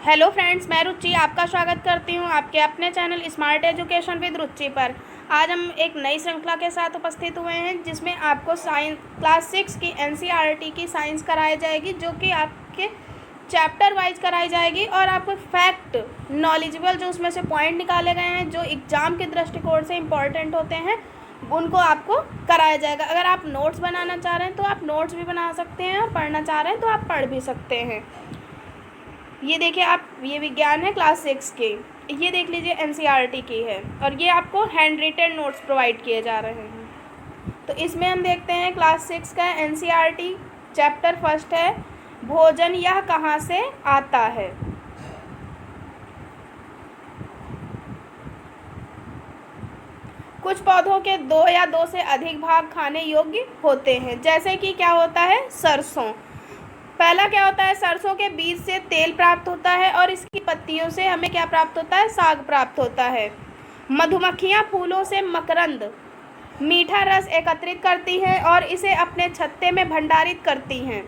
Hello friends, मैं रुचि आपका स्वागत करती हूं आपके अपने चैनल स्मार्ट एजुकेशन विद रुचि पर। आज हम एक नई श्रृंखला के साथ उपस्थित हुए हैं जिसमें आपको साइंस क्लास 6 की एनसीईआरटी की साइंस कराई जाएगी, जो कि आपके चैप्टर वाइज कराई जाएगी और आपको फैक्ट नॉलेजेबल जो उसमें से पॉइंट निकाले गए हैं जो एग्ज़ाम के दृष्टिकोण से इम्पॉर्टेंट होते हैं उनको आपको कराया जाएगा। अगर आप नोट्स बनाना चाह रहे हैं तो आप नोट्स भी बना सकते हैं और पढ़ना चाह रहे हैं तो आप पढ़ भी सकते हैं। ये देखिए आप, ये विज्ञान है क्लास 6 के, ये देख लीजिए एनसीईआरटी की है और ये आपको हैंड रिटन नोट्स प्रोवाइड किए जा रहे हैं। तो इसमें हम देखते हैं क्लास 6 का एनसीईआरटी चैप्टर फर्स्ट है भोजन यह कहाँ से आता है। कुछ पौधों के 2 या 2 से अधिक भाग खाने योग्य होते हैं, जैसे कि क्या होता है, सरसों। पहला क्या होता है, सरसों के बीज से तेल प्राप्त होता है और इसकी पत्तियों से हमें क्या प्राप्त होता है, साग प्राप्त होता है। मधुमक्खियां फूलों से मकरंद मीठा रस एकत्रित करती हैं और इसे अपने छत्ते में भंडारित करती हैं।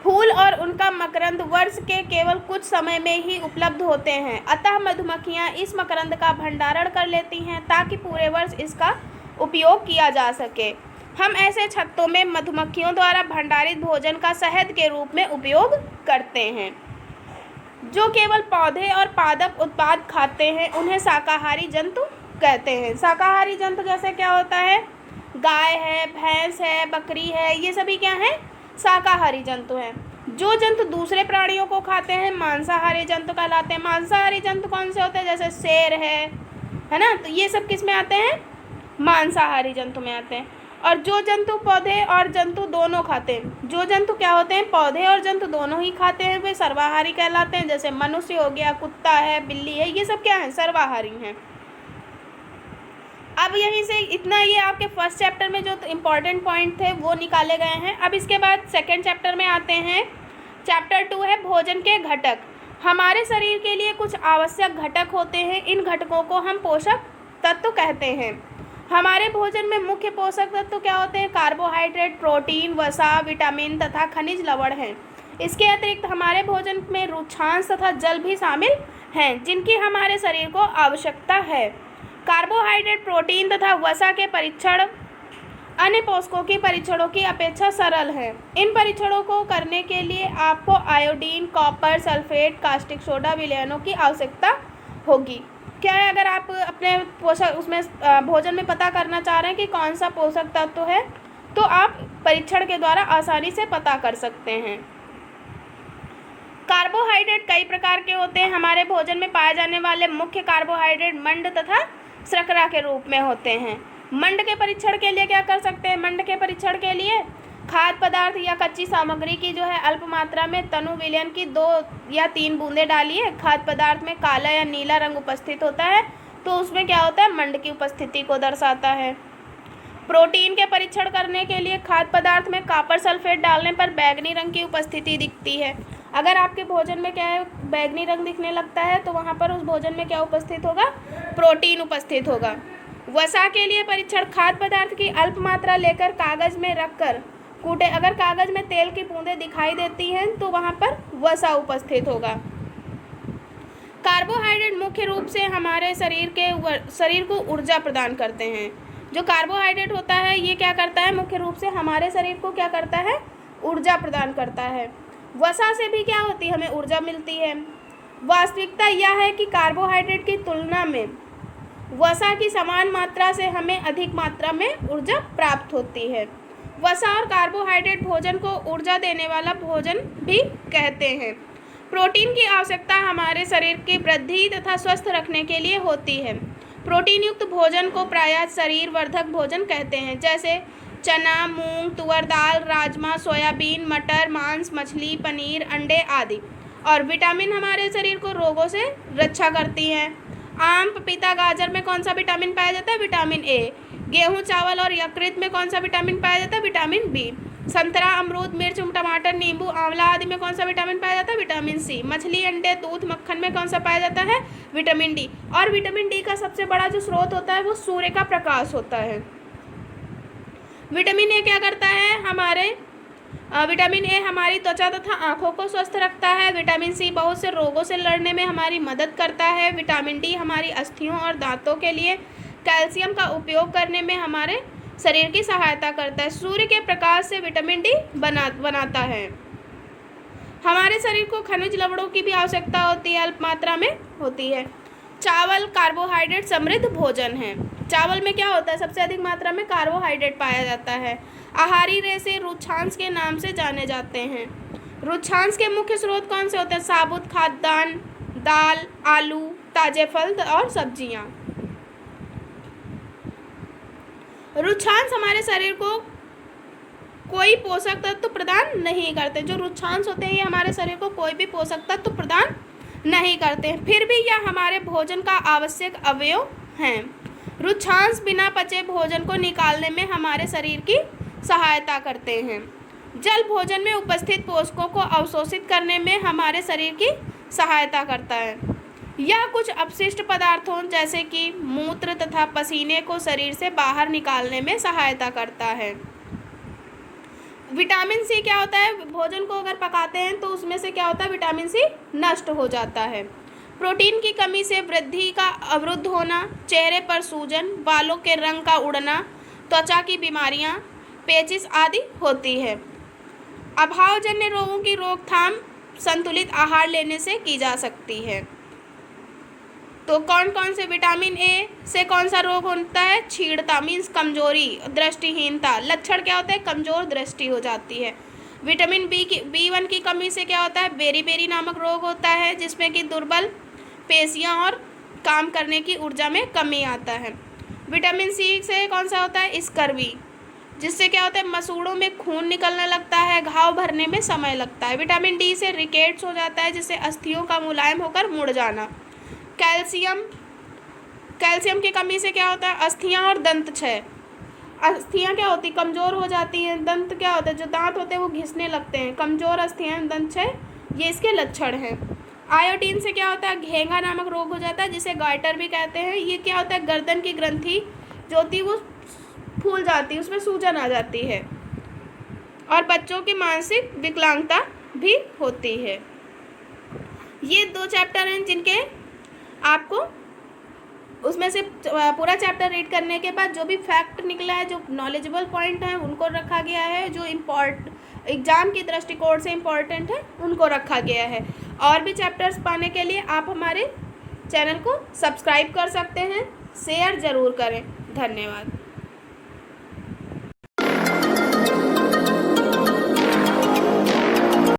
फूल और उनका मकरंद वर्ष के केवल कुछ समय में ही उपलब्ध होते हैं, अतः मधुमक्खियां इस मकरंद का भंडारण कर लेती हैं ताकि पूरे वर्ष इसका उपयोग किया जा सके। हम ऐसे छत्तों में मधुमक्खियों द्वारा भंडारित भोजन का शहद के रूप में उपयोग करते हैं। जो केवल पौधे और पादप उत्पाद खाते हैं उन्हें शाकाहारी जंतु कहते हैं। शाकाहारी जंतु जैसे क्या होता है, गाय है, भैंस है, बकरी है, ये सभी क्या हैं, शाकाहारी जंतु हैं। जो जंतु दूसरे प्राणियों को खाते हैं मांसाहारी जंतु कहलाते हैं। मांसाहारी जंतु कौन से होते हैं, जैसे शेर है ना, तो ये सब किस में आते हैं, मांसाहारी जंतु में आते हैं। और जो जंतु पौधे और जंतु दोनों खाते हैं, जो जंतु क्या होते हैं, पौधे और जंतु दोनों ही खाते हैं, वे सर्वाहारी कहलाते हैं। जैसे मनुष्य हो गया, कुत्ता है, बिल्ली है, ये सब क्या है, सर्वाहारी हैं। अब यहीं से इतना, ये आपके फर्स्ट चैप्टर में जो इम्पोर्टेंट पॉइंट थे वो निकाले गए हैं। अब इसके बाद सेकेंड चैप्टर में आते हैं। चैप्टर 2 है भोजन के घटक। हमारे शरीर के लिए कुछ आवश्यक घटक होते हैं, इन घटकों को हम पोषक तत्व कहते हैं। हमारे भोजन में मुख्य पोषक तत्व क्या होते हैं, कार्बोहाइड्रेट, प्रोटीन, वसा, विटामिन तथा खनिज लवण हैं। इसके अतिरिक्त हमारे भोजन में रुक्षांश तथा जल भी शामिल हैं, जिनकी हमारे शरीर को आवश्यकता है। कार्बोहाइड्रेट, प्रोटीन तथा वसा के परीक्षण अन्य पोषकों के परीक्षणों की अपेक्षा सरल हैं। इन परीक्षणों को करने के लिए आपको iodine, copper, sulphate, caustic soda विलयनों की आवश्यकता होगी। क्या है, अगर आप अपने पोषक उसमें भोजन में पता करना चाह रहे हैं कि कौन सा पोषक तत्व है तो आप परीक्षण के द्वारा आसानी से पता कर सकते हैं। कार्बोहाइड्रेट कई प्रकार के होते हैं। हमारे भोजन में पाए जाने वाले मुख्य कार्बोहाइड्रेट मंड तथा शर्करा के रूप में होते हैं। मंड के परीक्षण के लिए क्या कर सकते हैं, मंड के परीक्षण के लिए खाद्य पदार्थ या कच्ची सामग्री की जो है अल्प मात्रा में तनु विलयन की 2 या 3 बूंदें डालिए। खाद्य पदार्थ में काला या नीला रंग उपस्थित होता है तो उसमें क्या होता है, मंड की उपस्थिति को दर्शाता है। प्रोटीन के परीक्षण करने के लिए खाद्य पदार्थ में कॉपर सल्फेट डालने पर बैंगनी रंग की उपस्थिति दिखती है। अगर आपके भोजन में क्या है, बैंगनी रंग दिखने लगता है तो वहाँ पर उस भोजन में क्या उपस्थित होगा, प्रोटीन उपस्थित होगा। वसा के लिए परीक्षण खाद्य पदार्थ की अल्प मात्रा लेकर कागज में रखकर कूटे। अगर कागज में तेल की बूंदें दिखाई देती हैं तो वहाँ पर वसा उपस्थित होगा। कार्बोहाइड्रेट मुख्य रूप से हमारे शरीर को ऊर्जा प्रदान करते हैं। जो कार्बोहाइड्रेट होता है ये क्या करता है, मुख्य रूप से हमारे शरीर को क्या करता है, ऊर्जा प्रदान करता है। वसा से भी क्या होती है, हमें ऊर्जा मिलती है। वास्तविकता यह है कि कार्बोहाइड्रेट की तुलना में वसा की समान मात्रा से हमें अधिक मात्रा में ऊर्जा प्राप्त होती है। वसा और कार्बोहाइड्रेट भोजन को ऊर्जा देने वाला भोजन भी कहते हैं। प्रोटीन की आवश्यकता हमारे शरीर की वृद्धि तथा स्वस्थ रखने के लिए होती है। प्रोटीन युक्त भोजन को प्रायः शरीर वर्धक भोजन कहते हैं, जैसे चना, मूंग, तुअर दाल, राजमा, सोयाबीन, मटर, मांस, मछली, पनीर, अंडे आदि। और विटामिन हमारे शरीर को रोगों से रक्षा करती हैं। आम, पपीता, गाजर में कौन सा विटामिन पाया जाता है, विटामिन ए। गेहूं, चावल और यकृत में कौन सा विटामिन पाया जाता है, विटामिन बी। संतरा, अमरूद, मिर्च, टमाटर, नींबू, आंवला आदि में कौन सा विटामिन पाया जाता है, विटामिन सी। मछली, अंडे, दूध, मक्खन में कौन सा पाया जाता है, विटामिन डी। और विटामिन डी का सबसे बड़ा जो स्रोत होता है वो सूर्य का प्रकाश होता है। विटामिन ए क्या करता है, हमारे विटामिन ए हमारी त्वचा तथा आँखों को स्वस्थ रखता है। विटामिन सी बहुत से रोगों से लड़ने में हमारी मदद करता है। विटामिन डी हमारी अस्थियों और दांतों के लिए कैल्शियम का उपयोग करने में हमारे शरीर की सहायता करता है। सूर्य के प्रकाश से विटामिन डी बनाता है। हमारे शरीर को खनिज लवणों की भी आवश्यकता होती है, अल्प मात्रा में होती है। चावल कार्बोहाइड्रेट समृद्ध भोजन है। चावल में क्या होता है, सबसे अधिक मात्रा में कार्बोहाइड्रेट पाया जाता है। आहारी रेशे रुक्षांश के नाम से जाने जाते हैं। रुक्षांश के मुख्य स्रोत कौन से होते हैं? साबुत खाद्यान्न, दाल, आलू, ताजे फल और सब्जियां। रुक्षांश हमारे शरीर को कोई पोषक तत्व प्रदान नहीं करते। जो रुक्षांश होते हैं ये हमारे शरीर को कोई भी पोषक तत्व प्रदान नहीं करते हैं, फिर भी यह हमारे भोजन का आवश्यक अवयव हैं। रुक्षांश बिना पचे भोजन को निकालने में हमारे शरीर की सहायता करते हैं। जल भोजन में उपस्थित पोषकों को अवशोषित करने में हमारे शरीर की सहायता करता है। यह कुछ अपशिष्ट पदार्थों जैसे कि मूत्र तथा पसीने को शरीर से बाहर निकालने में सहायता करता है। विटामिन सी क्या होता है, भोजन को अगर पकाते हैं तो उसमें से क्या होता है, विटामिन सी नष्ट हो जाता है। प्रोटीन की कमी से वृद्धि का अवरुद्ध होना, चेहरे पर सूजन, बालों के रंग का उड़ना, त्वचा की बीमारियां, पेचिश आदि होती है। अभावजन्य रोगों की रोकथाम संतुलित आहार लेने से की जा सकती है। तो कौन कौन से विटामिन ए से कौन सा रोग होता है? छीड़ता मीन्स कमजोरी, दृष्टिहीनता। लक्षण क्या होता है? कमजोर दृष्टि हो जाती है। विटामिन बी1 की कमी से क्या होता है? बेरी नामक रोग होता है, जिसमें कि दुर्बल पेशियां और काम करने की ऊर्जा में कमी आता है। विटामिन सी से कौन सा होता है? स्कर्वी, जिससे क्या होता है? मसूड़ों में खून निकलने लगता है, घाव भरने में समय लगता है। विटामिन डी से रिकेट्स हो जाता है, जिससे अस्थियों का मुलायम होकर मुड़ जाना। कैल्शियम की कमी से क्या होता है? अस्थियां और दंत क्षय। अस्थियां क्या होती? कमज़ोर हो जाती हैं। दंत क्या होता है? जो दांत होते हैं वो घिसने लगते हैं। कमज़ोर अस्थियां, दंत क्षय, ये इसके लक्षण हैं। आयोडीन से क्या होता है? घेंगा नामक रोग हो जाता है, जिसे गाइटर भी कहते हैं। ये क्या होता है? गर्दन की ग्रंथि जो होती है वो फूल जाती है, उसमें सूजन आ जाती है। और बच्चों की मानसिक विकलांगता भी होती है। ये 2 चैप्टर हैं जिनके आपको उसमें से पूरा चैप्टर रीड करने के बाद जो भी फैक्ट निकला है, जो नॉलेजेबल पॉइंट हैं, उनको रखा गया है। जो एग्ज़ाम की दृष्टिकोण से इम्पॉर्टेंट है उनको रखा गया है। और भी चैप्टर्स पाने के लिए आप हमारे चैनल को सब्सक्राइब कर सकते हैं, शेयर ज़रूर करें। धन्यवाद।